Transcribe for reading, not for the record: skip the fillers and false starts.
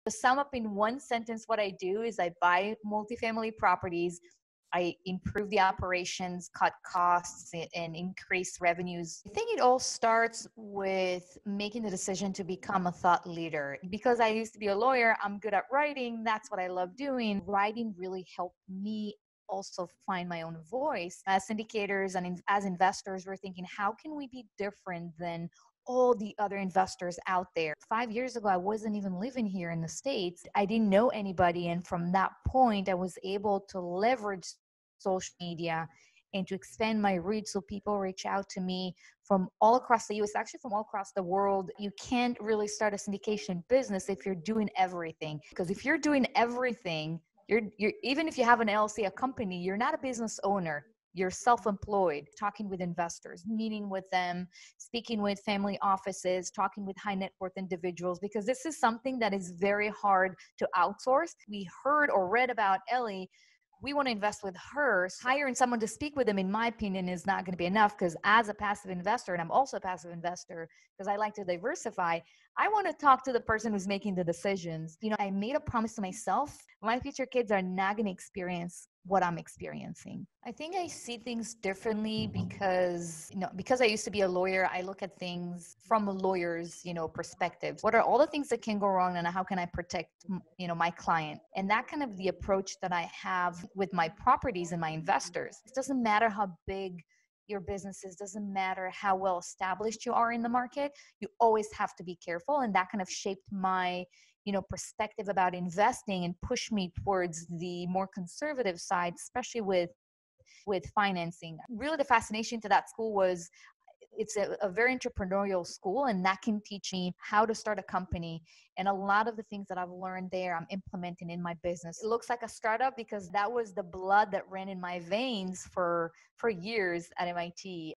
To sum up in one sentence, what I do is I buy multifamily properties. I improve the operations, cut costs, and increase revenues. I think it all starts with making the decision to become a thought leader. Because I used to be a lawyer, I'm good at writing. That's what I love doing. Writing really helped me also find my own voice. As syndicators and as investors, we're thinking, how can we be different than all the other investors out there? 5 years ago, I wasn't even living here in the States. I didn't know anybody. And from that point, I was able to leverage social media and to expand my reach, so people reach out to me from all across the US, actually from all across the world. You can't really start a syndication business if you're doing everything. Because if you're doing everything, you're even if you have an LLC, a company, you're not a business owner. You're self-employed. Talking with investors, meeting with them, speaking with family offices, talking with high net worth individuals, because this is something that is very hard to outsource. We heard or read about Ellie. We want to invest with her. Hiring someone to speak with them, in my opinion, is not going to be enough, because as a passive investor, and I'm also a passive investor because I like to diversify, I want to talk to the person who's making the decisions. I made a promise to myself. My future kids are not going to experience what I'm experiencing. I think I see things differently because I used to be a lawyer. I look at things from a lawyer's, perspective. What are all the things that can go wrong, and how can I protect, my client? And that kind of the approach that I have with my properties and my investors. It doesn't matter how big your business is, doesn't matter how well established you are in the market. You always have to be careful. And that kind of shaped my perspective about investing and push me towards the more conservative side, especially with financing. Really, the fascination to that school was it's a very entrepreneurial school, and that can teach me how to start a company. And a lot of the things that I've learned there, I'm implementing in my business. It looks like a startup because that was the blood that ran in my veins for years at MIT.